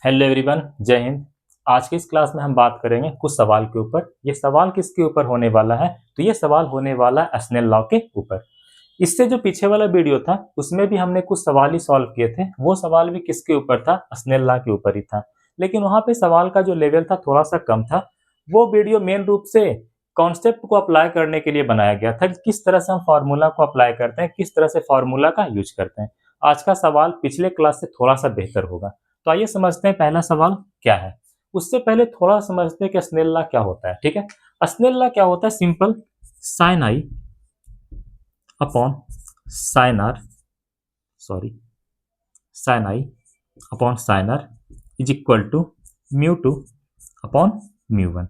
Hello everyone, जय हिंद। आज की इस क्लास में हम बात करेंगे कुछ सवाल के ऊपर। ये सवाल किसके ऊपर होने वाला है? तो ये सवाल होने वाला है स्नेल लॉ के ऊपर। इससे जो पीछे वाला वीडियो था उसमें भी हमने कुछ सवाल ही सॉल्व किए थे। वो सवाल भी किसके ऊपर था? स्नेल लॉ के ऊपर ही था, लेकिन वहाँ पे सवाल का जो लेवल था थोड़ा सा कम था। वो वीडियो मेन रूप से कॉन्सेप्ट को अप्लाई करने के लिए बनाया गया था, किस तरह से हम फार्मूला को अप्लाई करते हैं, किस तरह से फार्मूला का यूज करते हैं। आज का सवाल पिछले क्लास से थोड़ा सा बेहतर होगा। तो आइए समझते हैं पहला सवाल क्या है। उससे पहले थोड़ा समझते हैं कि स्नेल लॉ क्या होता है। ठीक है, स्नेल लॉ क्या होता है? Simple, sine i upon sine r, sorry sine i upon sine r is equal to mu two upon mu one.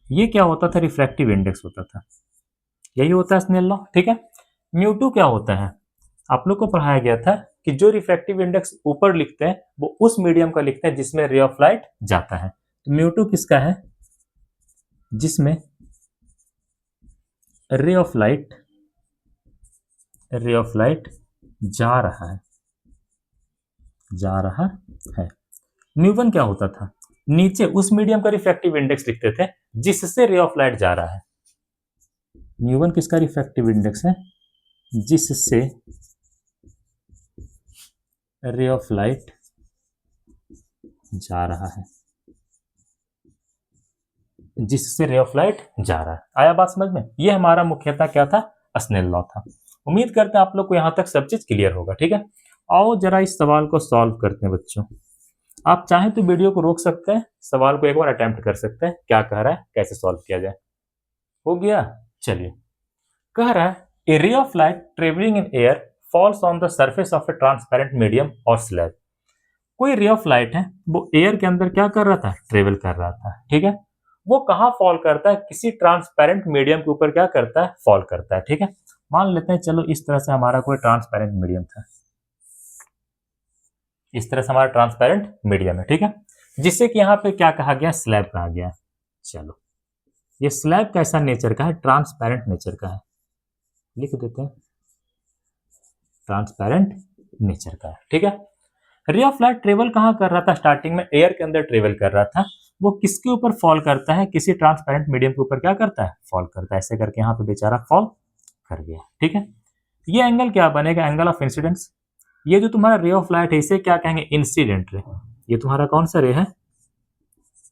ये क्या होता था? रिफ्रैक्टिव इंडेक्स होता था। यही होता है स्नेल लॉ। ठीक है, म्यू टू क्या होता है? आप लोग को पढ़ाया गया था कि जो रिफ्रैक्टिव इंडेक्स ऊपर लिखते हैं वो उस मीडियम का लिखते हैं जिसमें रे ऑफ लाइट जाता है। तो म्यू टू किसका है? जिसमें रे ऑफ लाइट जा रहा है, म्यू वन क्या होता था? नीचे उस मीडियम का रिफ्रैक्टिव इंडेक्स लिखते थे जिससे रे ऑफ लाइट जा रहा है। म्यू वन किसका रिफ्रैक्टिव इंडेक्स है? जिससे रे ऑफ लाइट जा रहा है, जिससे रे ऑफ लाइट जा रहा है। आया बात समझ में? ये हमारा मुख्यतः क्या था? स्नेल लॉ था। उम्मीद करते हैं आप लोग को यहां तक सब चीज क्लियर होगा। ठीक है, आओ जरा इस सवाल को सॉल्व करते हैं बच्चों। आप चाहें तो वीडियो को रोक सकते हैं, सवाल को एक बार अटेम्प्ट कर सकते हैं, क्या कह रहा है, कैसे सॉल्व किया जाए। हो गया? चलिए, कह रहा है a ray of light travelling in air falls on the surface of a transparent medium और स्लैब। कोई रे ऑफ लाइट है, वो एयर के अंदर क्या कर रहा था? ट्रेवल कर रहा था। ठीक है, वो कहां फॉल करता है? किसी ट्रांसपेरेंट मीडियम के ऊपर क्या करता है? फॉल करता है। ठीक है, मान लेते हैं, चलो इस तरह से हमारा कोई ट्रांसपेरेंट मीडियम था, इस तरह से हमारा ट्रांसपेरेंट मीडियम है। ठीक है, जिससे कि यहाँ पे क्या कहा गया? स्लैब कहा गया। चलो, ये स्लैब कैसा नेचर का है? ट्रांसपेरेंट नेचर का है। लिख देते हैं, ट्रांसपेरेंट नेचर का है। ठीक है, रे ऑफ लाइट ट्रेवल कहां कर रहा था? स्टार्टिंग में एयर के अंदर ट्रेवल कर रहा था। वो किसके ऊपर फॉल करता है? किसी ट्रांसपेरेंट मीडियम के ऊपर क्या करता है? फॉल करता है। ऐसे करके यहाँ पे बेचारा फॉल कर गया। ठीक है, ये एंगल क्या बनेगा? Angle of incidence. ये जो तुम्हारा रे ऑफ लाइट है इसे क्या कहेंगे? Incident ray. ये तुम्हारा कौन सा रे है?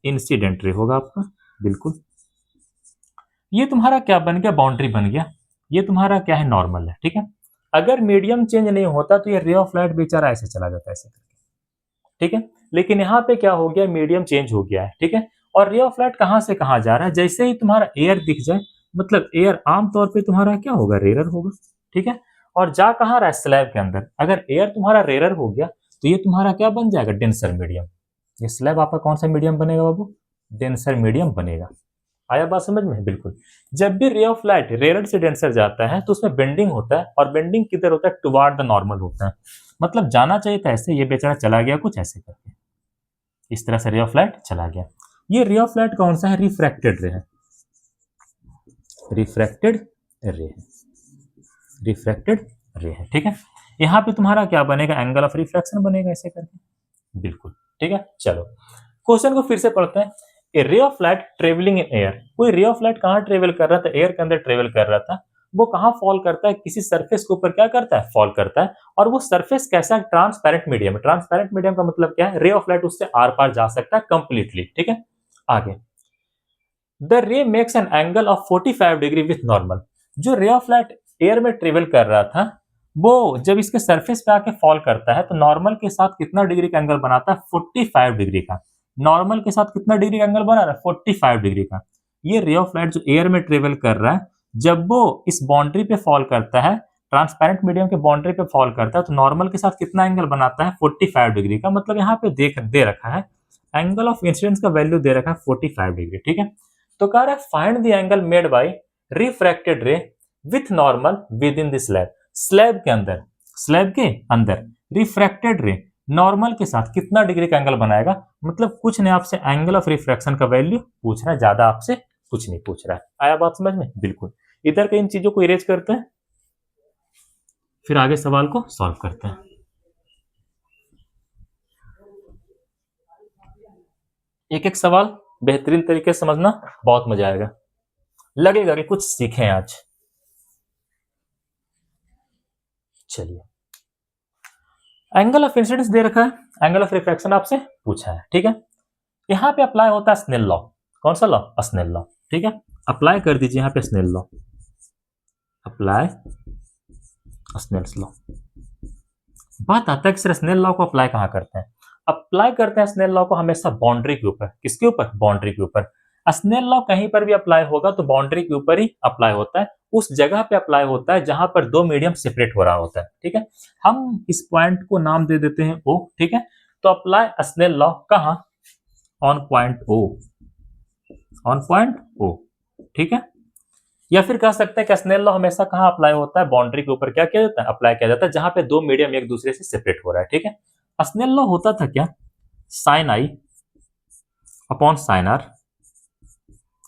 इंसिडेंट रे होगा आपका, बिल्कुल। ये तुम्हारा क्या बन गया? बाउंड्री बन गया। ये तुम्हारा क्या है? नॉर्मल है। ठीक है, अगर मीडियम चेंज नहीं होता तो ये रे ऑफ लाइट बेचारा ऐसे चला जाता है, ऐसे करके। ठीक है, लेकिन यहाँ पे क्या हो गया? मीडियम चेंज हो गया है। ठीक है, और रे ऑफ लाइट कहां से कहां जा रहा है? जैसे ही तुम्हारा एयर दिख जाए, मतलब एयर आमतौर पे तुम्हारा क्या होगा? रेरर होगा। ठीक है, और जा कहां रहा है? स्लैब के अंदर। अगर एयर तुम्हारा रेरर हो गया तो ये तुम्हारा क्या बन जाएगा? Denser medium. ये स्लैब आपका कौन सा मीडियम बनेगा बाबू? डेंसर मीडियम बनेगा। आया बात समझ में? बिल्कुल। जब भी रे ऑफ लाइट रेरर से डेंसर जाता है तो उसमें बेंडिंग होता है, और बेंडिंग किधर होता है? टुवार्ड द नॉर्मल होता है। मतलब जाना चाहिए था ऐसे, ये बेचारा चला गया कुछ ऐसे करके, इस तरह से रे ऑफ लाइट चला गया। ये रे ऑफ लाइट कौन सा है? रिफ्रैक्टेड रे है, रिफ्रैक्टेड रे है, रिफ्रैक्टेड रे है। ठीक है, यहां पे तुम्हारा क्या बनेगा? एंगल ऑफ रिफ्रैक्शन बनेगा, ऐसे करके, बिल्कुल। ठीक है, चलो क्वेश्चन को फिर से पढ़ते हैं। A ray of light travelling in air. कोई रे ऑफ लाइट कहां ट्रेवल कर रहा था? एयर के अंदर ट्रेवल कर रहा था। वो कहां फॉल करता है? किसी सरफेस के ऊपर क्या करता है? फॉल करता है। और वो सरफेस कैसा? Transparent medium. ट्रांसपेरेंट मीडियम का मतलब क्या है? रे ऑफ लाइट उससे आर पार जा सकता है कंप्लीटली। ठीक है, आगे, द रे makes an angle of 45 degree with normal. जो रे ऑफ लाइट एयर में ट्रेवल कर रहा था वो जब इसके सरफेस पे आके फॉल करता है तो नॉर्मल के साथ कितना डिग्री का एंगल बनाता है? 45 डिग्री का। नॉर्मल के साथ कितना डिग्री का एंगल बना रहा है? 45 डिग्री का। ये रे ऑफ लाइट जो एयर में ट्रेवल कर रहा है, जब वो इस बाउंड्री पे फॉल करता है, ट्रांसपेरेंट मीडियम के बाउंड्री पे फॉल करता है, तो नॉर्मल के साथ कितना एंगल बनाता है? 45 डिग्री का। मतलब यहाँ पे दे रखा है एंगल ऑफ इंसिडेंस का वैल्यू दे रखा है 45 डिग्री। ठीक है, तो कह रहा है find the angle made by refracted रे with normal with in the slab. Slab के अंदर, स्लैब के अंदर रिफ्रैक्टेड रे नॉर्मल के साथ कितना डिग्री का एंगल बनाएगा? मतलब कुछ नहीं, आपसे एंगल ऑफ रिफ्रैक्शन का वैल्यू पूछ रहा है, ज्यादा आपसे कुछ नहीं पूछ रहा है। आया बात समझ में? बिल्कुल। इधर के इन चीजों को इरेज करते हैं, फिर आगे सवाल को सॉल्व करते हैं। एक एक सवाल बेहतरीन तरीके से समझना, बहुत मजा आएगा, लगेगा कि कुछ सीखें आज। चलिए, एंगल ऑफ इंसिडेंस दे रखा है, एंगल ऑफ रिफ्रैक्शन आपसे पूछा है, ठीक है। यहां पे अप्लाई होता है स्नेल लॉ। कौन सा लॉ? स्नेल लॉ, ठीक है। अप्लाई कर दीजिए यहां पे Snell law, apply Snell's law. बात आता है कि सर स्नेल लॉ को अप्लाई कहां करते हैं? अप्लाई करते हैं स्नेल लॉ को हमेशा बाउंड्री के ऊपर। किसके ऊपर? बाउंड्री के ऊपर। स्नेल लॉ कहीं पर भी अप्लाई होगा तो बाउंड्री के ऊपर ही अप्लाई होता है, उस जगह पे अप्लाई होता है जहां पर दो मीडियम सेपरेट हो रहा होता है, ठीक है। हम इस पॉइंट को नाम दे देते हैं ओ, ठीक है। तो अप्लाई स्नेल लॉ कहां? On point O, on point O, ठीक है। या फिर कह सकते हैं कि स्नेल लॉ हमेशा कहां अप्लाई होता है? बाउंड्री के ऊपर क्या किया जाता है? अप्लाई किया जाता है जहां पे दो मीडियम एक दूसरे से सेपरेट हो रहा है, ठीक है। स्नेल लॉ होता था क्या? Sine i upon sine r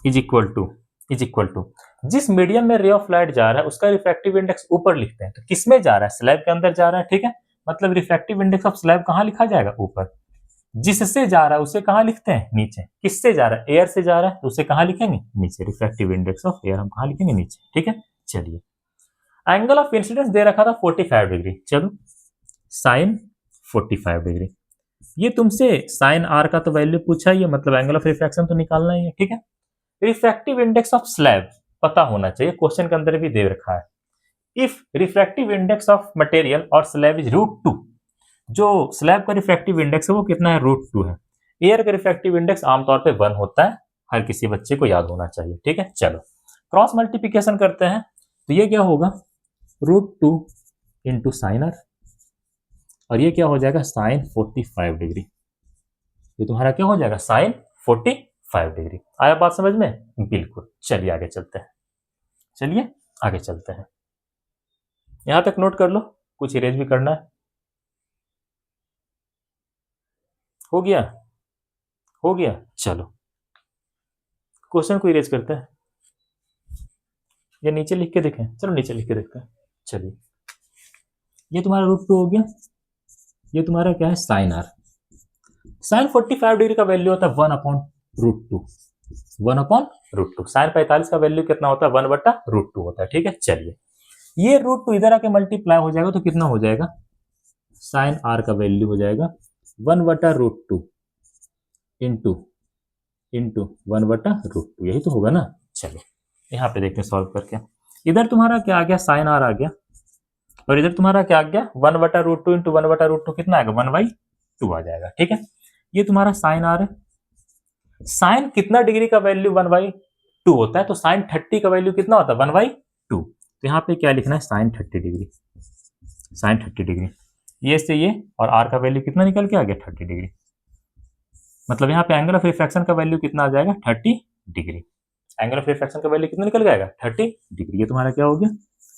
is equal to जिस मीडियम में रे ऑफ लाइट जा रहा है उसका रिफ्रैक्टिव इंडेक्स ऊपर लिखते हैं। तो किसमें जा रहा है? स्लैब के अंदर जा रहा है, ठीक है। मतलब रिफ्रैक्टिव इंडेक्स ऑफ स्लैब कहां लिखा जाएगा? ऊपर। जिससे जा रहा है उसे कहां लिखते हैं? नीचे। किससे जा रहा है? एयर से जा रहा है तो उसे कहां लिखेंगे? नीचे। रिफ्रैक्टिव इंडेक्स ऑफ एयर हम कहां लिखेंगे? नीचे, ठीक है। चलिए, एंगल ऑफ इंसिडेंस दे रखा था 45 डिग्री। चलो, साइन 45 डिग्री। ये तुमसे साइन आर का तो वैल्यू पूछा ही है, मतलब एंगल ऑफ रिफ्रैक्शन तो निकालना ही है, ठीक है। रिफ्रैक्टिव इंडेक्स ऑफ स्लैब पता होना चाहिए, क्वेश्चन के अंदर भी दे रखा है। If refractive index of material और स्लैब इज √2, जो स्लैब का रिफ्रैक्टिव इंडेक्स है वो कितना है? √2 है। एयर का रिफ्रैक्टिव इंडेक्स आमतौर पे 1 होता है, हर किसी बच्चे को याद होना चाहिए, ठीक है। चलो, क्रॉस मल्टीप्लिकेशन करते हैं तो ये क्या होगा? √2 इंटू साइन आर, और ये क्या हो जाएगा? Sine 45 degree. ये तुम्हारा क्या हो जाएगा? Sine 45 degree. आया बात समझ में? बिल्कुल। चलिए आगे चलते हैं, चलिए आगे चलते हैं। यहां तक नोट कर लो, कुछ इरेज भी करना है। हो गया? हो गया। चलो, क्वेश्चन को इरेज करते हैं या नीचे लिख के देखें? चलो नीचे लिख के देखते हैं। चलिए, ये तुम्हारा √2 हो गया, ये तुम्हारा क्या है? Sine r. साइन 45 डिग्री का वैल्यू होता है 1/√2, 1/√2। साइन 45 का वैल्यू कितना होता है? 1/√2 होता है, ठीक है। चलिए, ये √2 इधर आके मल्टीप्लाई हो जाएगा तो कितना हो जाएगा? साइन आर का वैल्यू हो जाएगा 1/√2 इंटू 1/√2, यही तो होगा ना। चलो, यहाँ पे देखते हैं सॉल्व करके। इधर तुम्हारा क्या आ गया? साइन आर आ गया, और इधर तुम्हारा क्या आ गया? 1/√2 इंटू 1/√2 कितना आएगा? 1/2 आ जाएगा, ठीक है। ये तुम्हारा साइन आर है। साइन कितना डिग्री का वैल्यू 1/2 होता है? तो साइन 30 का वैल्यू कितना होता है? 1/2। तो यहाँ पे क्या लिखना है? Sine 30 degree, sine 30 degree. ये से ये, और आर का वैल्यू कितना निकल के आ गया? 30 डिग्री। मतलब यहाँ पे एंगल ऑफ रिफ्रैक्शन का वैल्यू कितना आ जाएगा? 30 डिग्री। एंगल ऑफ रिफ्रैक्शन का वैल्यू कितना निकल जाएगा? 30 डिग्री। ये तुम्हारा क्या हो गया?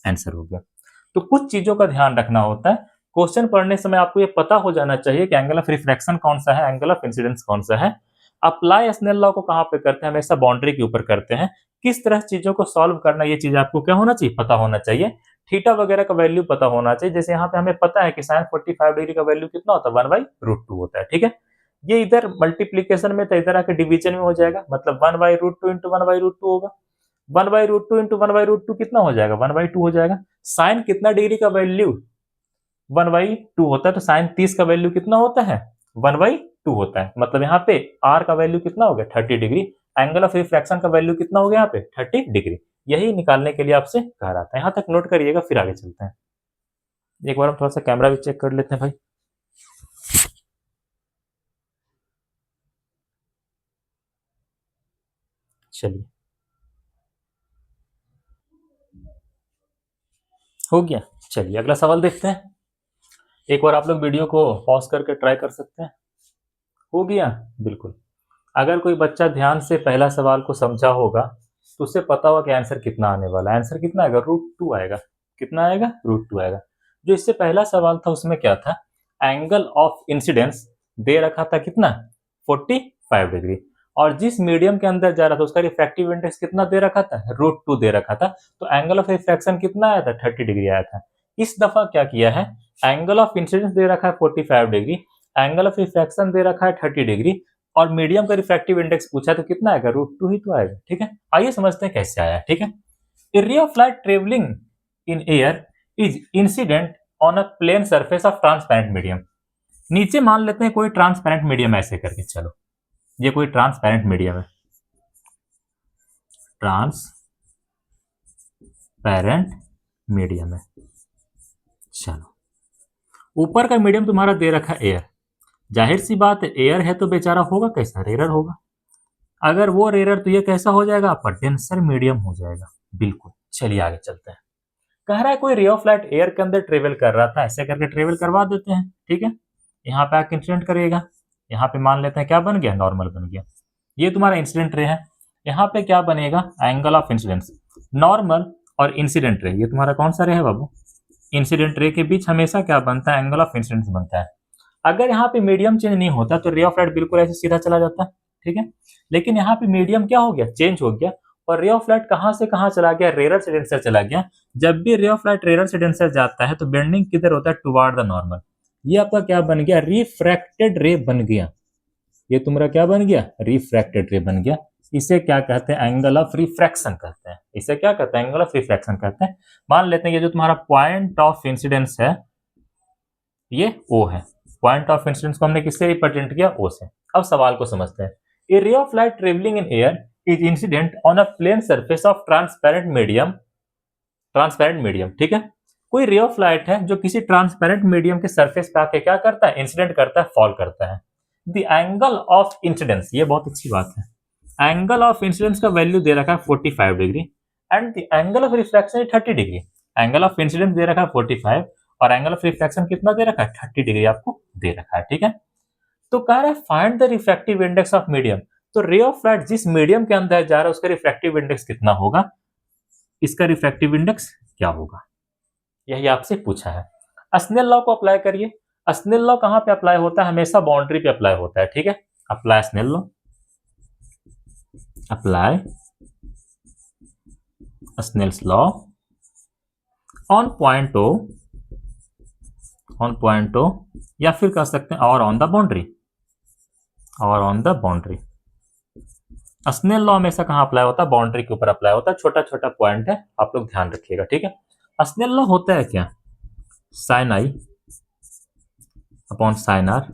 आंसर हो गया। तो कुछ चीजों का ध्यान रखना होता है, क्वेश्चन पढ़ने समय आपको ये पता हो जाना चाहिए कि एंगल ऑफ रिफ्रैक्शन कौन सा है, एंगल ऑफ इंसिडेंस कौन सा है। अप्लाई स्नेल लॉ को कहां पे करते हैं? हमेशा बाउंड्री के ऊपर करते हैं। किस तरह चीजों को सॉल्व करना, ये चीज आपको क्या होना चाहिए? पता होना चाहिए। थीटा वगैरह का वैल्यू पता होना चाहिए। जैसे यहाँ पे हमें पता है कि साइन 45 डिग्री का वैल्यू कितना होता है? 1/√2 होता है, ठीक है। ये इधर मल्टीप्लीकेशन में तो इधर आके डिवीजन में हो जाएगा, मतलब 1/√2 इंटू 1/√2 होगा। 1/√2 इंटू 1/√2 कितना हो जाएगा? 1/2 हो जाएगा। साइन कितना डिग्री का वैल्यू 1/2 होता है? तो साइन 30 का वैल्यू कितना होता है? 1/2 होता है। मतलब यहाँ पे आर का वैल्यू कितना हो गया? 30 डिग्री। एंगल ऑफ रिफ्रैक्शन का वैल्यू कितना हो गया यहाँ पे? 30 डिग्री। यही निकालने के लिए आपसे कह रहा था। यहाँ तक नोट करिएगा, फिर आगे चलते हैं। एक बार हम थोड़ा सा कैमरा भी चेक कर लेते हैं भाई। चलिए, हो गया। चलिए, अगला सवाल देखते हैं। एक बार आप लोग वीडियो को पॉज करके ट्राई कर सकते हैं। हो गया? बिल्कुल। अगर कोई बच्चा ध्यान से पहला सवाल को समझा होगा तो उसे पता होगा कि आंसर कितना आने वाला है। आंसर कितना आएगा? √2 आएगा। कितना आएगा? √2 आएगा। जो इससे पहला सवाल था उसमें क्या था? एंगल ऑफ इंसिडेंस दे रखा था कितना? 45 डिग्री। और जिस मीडियम के अंदर जा रहा था उसका रिफ्रैक्टिव इंडेक्स कितना दे रखा था? √2 दे रखा था। तो एंगल ऑफ रिफ्रैक्शन कितना आया था? 30 डिग्री आया था। इस दफा क्या किया है? एंगल ऑफ इंसिडेंस दे रखा है 45 degree, angle of refraction they रखा है 30 डिग्री, और मीडियम का रिफ्रैक्टिव इंडेक्स पूछा तो कितना आएगा, √2 ही तो आएगा। ठीक है, आइए समझते हैं कैसे आया। ठीक है, a ray of light travelling in air is incident on a plane surface of transparent medium. नीचे मान लेते हैं कोई ट्रांसपेरेंट मीडियम ऐसे करके, चलो ये कोई ट्रांसपेरेंट मीडियम है, ट्रांसपेरेंट मीडियम है। चलो ऊपर का मीडियम तुम्हारा दे रखा है एयर, जाहिर सी बात है एयर है तो बेचारा होगा कैसा, रेयर होगा। अगर वो रेयर तो ये कैसा हो जाएगा आपका, डेंसर मीडियम हो जाएगा। बिल्कुल, चलिए आगे चलते हैं। कह रहा है कोई रे ऑफ लाइट एयर के अंदर ट्रेवल कर रहा था, ऐसे करके ट्रेवल करवा देते हैं। ठीक है, यहाँ पे आके इंसिडेंट करेगा, यहाँ पे मान लेते हैं क्या बन गया, नॉर्मल बन गया। ये तुम्हारा इंसिडेंट रे है, यहाँ पे क्या बनेगा, एंगल ऑफ इंसिडेंस। नॉर्मल और इंसिडेंट रे, ये तुम्हारा कौन सा रे है बाबू, इंसिडेंट रे के बीच हमेशा क्या बनता है, एंगल ऑफ इंसिडेंस बनता है। अगर यहाँ पे मीडियम चेंज नहीं होता तो रे ऑफ लाइट बिल्कुल ऐसे सीधा चला जाता है। ठीक है, लेकिन यहाँ पे मीडियम क्या हो गया, चेंज हो गया, और रे ऑफ लाइट कहाँ से कहाँ चला गया, रेयर से डेंसर चला गया। जब भी रे ऑफ लाइट रेयर से डेंसर जाता है तो बेंडिंग किधर होता है, टुवार्ड द नॉर्मल। ये आपका क्या बन गया, रिफ्रैक्टेड रे बन गया। ये तुम्हारा क्या बन गया, रिफ्रैक्टेड रे बन गया। इसे क्या कहते हैं, एंगल ऑफ रिफ्रैक्शन कहते हैं। इसे क्या कहते हैं, एंगल ऑफ रिफ्रैक्शन कहते हैं। मान लेते हैं ये जो तुम्हारा पॉइंट ऑफ इंसिडेंस है ये ओ है, पॉइंट ऑफ इंसिडेंस को हमने किससे रिप्रेजेंट किया, ओ से। अब सवाल को समझते हैं। A ray of light travelling in air is incident on a plane surface of transparent medium, transparent medium. ठीक है, कोई रे ऑफ लाइट है जो किसी ट्रांसपेरेंट मीडियम के सरफेस पे आके क्या करता है, इंसिडेंट करता है, फॉल करता है। द एंगल ऑफ इंसिडेंस, ये बहुत अच्छी बात है, एंगल ऑफ इंसिडेंस का वैल्यू दे रखा है 45 degree and the angle of reflection 30 degree. Angle of incidence दे रखा है 45 और एंगल ऑफ रिफ्लेक्शन कितना दे रखा है, 30 डिग्री आपको दे रखा है। ठीक है, तो कह रहा है find the refractive index of medium. तो रे ऑफ लाइट जिस मीडियम के अंदर जा रहा है उसका रिफ्रैक्टिव इंडेक्स कितना होगा, इसका रिफ्रैक्टिव इंडेक्स क्या होगा, यही आपसे पूछा है। स्नेल लॉ को अप्लाई करिए। स्नेल लॉ कहां पे अप्लाई होता है, हमेशा बाउंड्री पे अप्लाई होता है। ठीक है, apply Snell law, apply Snell's law on point O, on point O, या फिर कह सकते हैं और ऑन द बाउंड्री, और on the boundary. Snell law हमेशा कहां अप्लाई होता है, बाउंड्री के ऊपर अप्लाई होता है। छोटा छोटा पॉइंट है, आप लोग ध्यान रखिएगा। ठीक है, स्नेल लॉ होता है क्या, sine i upon sine r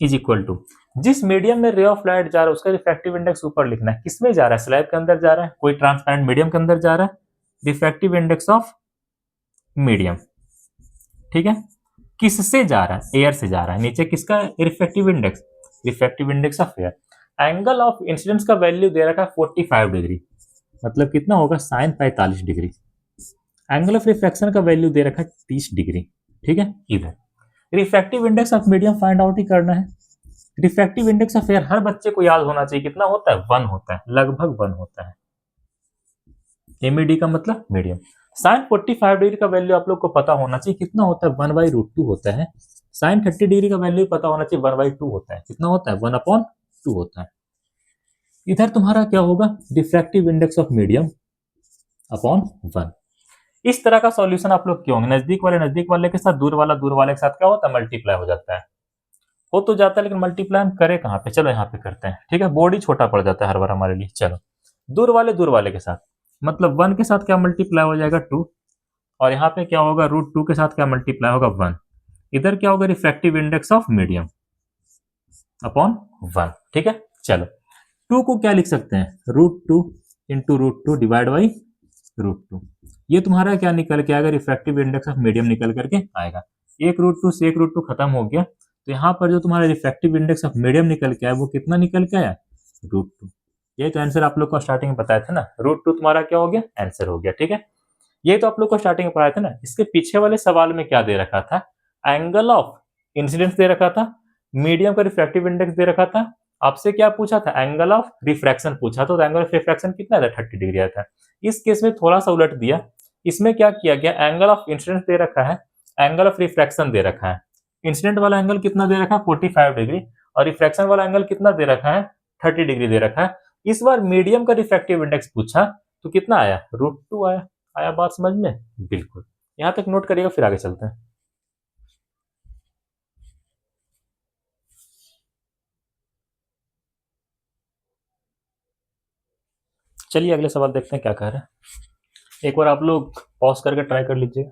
is equal to, जिस मीडियम में रे ऑफ लाइट जा रहा है उसका रिफ्रैक्टिव इंडेक्स ऊपर लिखना है। किसमें जा रहा है, स्लैब के अंदर जा रहा है, कोई ट्रांसपेरेंट मीडियम के अंदर जा रहा है, रिफ्रैक्टिव इंडेक्स ऑफ मीडियम। ठीक है, किससे जा रहा है, एयर से जा रहा है। नीचे किसका refractive index, refractive index of air. Angle of incidence का वैल्यू दे रखा है 45 डिग्री, मतलब कितना होगा, sine 45 degree. Angle of refraction का वैल्यू दे रखा है 30 डिग्री। ठीक है, इधर refractive index of medium find out ही करना है। रिफ्रैक्टिव इंडेक्स ऑफ एयर हर बच्चे को याद होना चाहिए, कितना होता है, 1 होता है, लगभग 1 होता है। एमईडी का मतलब मीडियम। साइन 45 डिग्री का वैल्यू आप लोग को पता होना चाहिए, कितना होता है, 1/√2 होता है। साइन 30 डिग्री का वैल्यू पता होना चाहिए, 1/2 होता है। कितना होता है, 1/2 होता है। इधर तुम्हारा क्या होगा, refractive index of medium upon 1। इस तरह का सॉल्यूशन आप लोग क्यों, नजदीक वाले के साथ दूर वाले के साथ क्या होता है, मल्टीप्लाई हो जाता है। हो तो जाता है लेकिन मल्टीप्लाई हम करें कहां पे, चलो यहाँ पे करते हैं। ठीक है, बोर्ड ही छोटा पड़ जाता है हर बार हमारे लिए। चलो दूर वाले के साथ, मतलब 1 के साथ क्या मल्टीप्लाई हो जाएगा, 2, और यहाँ पे क्या होगा, √2 के साथ क्या मल्टीप्लाई होगा, 1। इधर क्या होगा, refractive index of medium upon 1। ठीक है, चलो 2 को क्या लिख सकते हैं, √2 इंटू √2 डिवाइड बाई √2। ये तुम्हारा क्या निकल के आएगा, रिफ्रैक्टिव इंडेक्स ऑफ मीडियम निकल करके आएगा। एक √2 से एक √2 खत्म हो गया, तो यहाँ पर जो तुम्हारा रिफ्रैक्टिव इंडेक्स ऑफ मीडियम निकल के आया वो कितना निकल के आया, √2। ये तो आंसर आप लोग को स्टार्टिंग में बताया था ना, √2 तुम्हारा क्या हो गया, आंसर हो गया। ठीक है, ये तो आप लोग को स्टार्टिंग में पढ़ाया था ना। इसके पीछे वाले सवाल में क्या दे रखा था, एंगल ऑफ इंसिडेंस दे रखा था, मीडियम का रिफ्रैक्टिव इंडेक्स दे रखा था, आपसे क्या पूछा था, एंगल ऑफ रिफ्रैक्शन पूछा, तो एंगल ऑफ रिफ्रैक्शन कितना था, 30 डिग्री आया था। इस केस में थोड़ा सा उलट दिया, इसमें क्या किया गया, एंगल ऑफ इंसिडेंस दे रखा है, एंगल ऑफ रिफ्रैक्शन दे रखा है। इंसिडेंट वाला एंगल कितना दे रखा है, 45 डिग्री, और रिफ्रैक्शन वाला एंगल कितना दे रखा है, 30 डिग्री दे रखा है। इस बार मीडियम का रिफ्रैक्टिव इंडेक्स पूछा तो कितना आया, √2 आया। आया बात समझ में, बिल्कुल। यहां तक नोट करिएगा, फिर आगे चलते हैं। चलिए अगले सवाल देखते हैं क्या कह रहे हैं। एक बार आप लोग पॉज करके ट्राई कर लीजिएगा।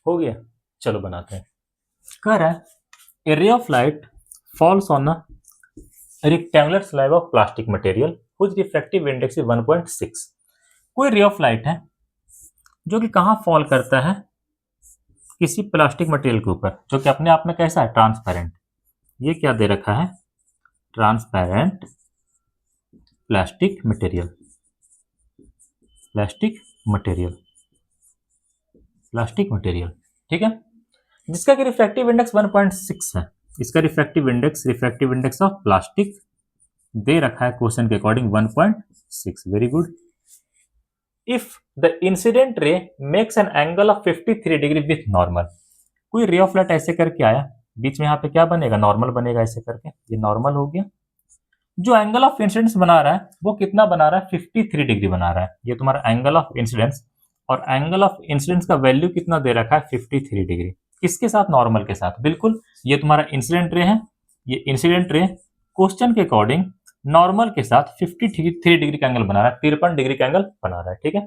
हो गया, चलो बनाते हैं। कह रहा है a ray of light falls on a rectangular slab of plastic material whose refractive index is 1.6। कोई रे ऑफ लाइट है जो कि कहाँ फॉल करता है, किसी प्लास्टिक मटेरियल के ऊपर, जो कि अपने आप में कैसा है, ट्रांसपेरेंट। ये क्या दे रखा है, transparent plastic material, plastic material, plastic material, ठीक है, जिसका कि रिफ्रैक्टिव इंडेक्स 1.6 है। इसका रिफ्रैक्टिव इंडेक्स ऑफ प्लास्टिक दे रखा है क्वेश्चन के according 1.6। Very good. If the incident ray makes an angle of 53 degree with normal, कोई रे ऑफ लाइट ऐसे करके आया, बीच में यहाँ पे क्या बनेगा, नॉर्मल बनेगा, ऐसे करके ये नॉर्मल हो गया। जो एंगल ऑफ इंसिडेंस बना रहा है वो कितना बना रहा है, 53 डिग्री बना रहा है। ये तुम्हारा एंगल ऑफ इंसिडेंस, और एंगल ऑफ इंसिडेंस का वैल्यू कितना दे रखा है, 53 डिग्री। किसके साथ, नॉर्मल के साथ। बिल्कुल, ये तुम्हारा इंसिडेंट रे है, ये इंसिडेंट रे क्वेश्चन के अकॉर्डिंग नॉर्मल के साथ 53 डिग्री का एंगल बना रहा है, 53 डिग्री का एंगल बना रहा है, ठीक है।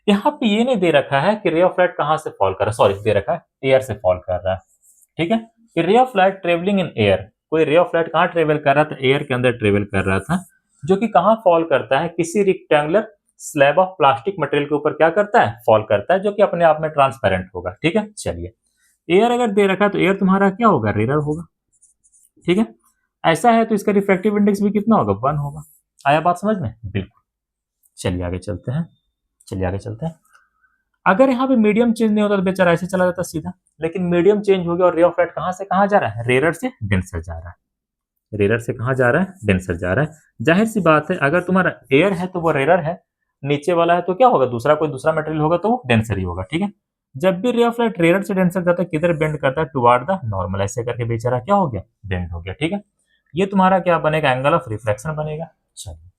यहाँ पे ये नहीं दे रखा है कि रे ऑफ लाइट कहां से फॉल कर रहा है, सॉरी दे रखा है एयर से फॉल कर रहा है, ठीक है। कि रे of light travelling in air, कोई रे ऑफ लाइट कहाँ ट्रेवल कर रहा था, एयर के अंदर ट्रेवल कर रहा था, जो कि कहाँ फॉल करता है, किसी rectangular slab of plastic material के ऊपर क्या करता है, फॉल करता है, जो कि अपने आप में ट्रांसपेरेंट होगा, ठीक है। चलिए, एयर अगर दे रखा है तो एयर तुम्हारा क्या होगा, रेयर होगा, ठीक है। ऐसा है तो इसका रिफ्रैक्टिव इंडेक्स भी कितना होगा, 1 होगा। आया बात समझ में, बिल्कुल। चलिए आगे चलते हैं, चलिए आगे चलते हैं। अगर यहाँ पे मीडियम चेंज नहीं होता तो बेचारा ऐसे चला जाता सीधा, लेकिन मीडियम चेंज हो गया और रे ऑफ लाइट कहाँ से कहाँ जा रहा है, रेयर से डेंसर जा रहा है, रेयर से कहाँ जा रहा है, डेंसर जा रहा है। जाहिर सी बात है, अगर तुम्हारा एयर है तो वो रेयर है, नीचे वाला है तो क्या होगा, दूसरा कोई दूसरा मटेरियल होगा तो वो डेंसर ही होगा, ठीक है। जब भी रे ऑफ लाइट रेयर से डेंसर जाता है, किधर बेंड करता है, टुवार्ड द नॉर्मल, ऐसे करके बेचारा क्या हो गया, बेंड हो गया, ठीक है। ये तुम्हारा क्या बनेगा, एंगल ऑफ रिफ्लेक्शन बनेगा। चलिए,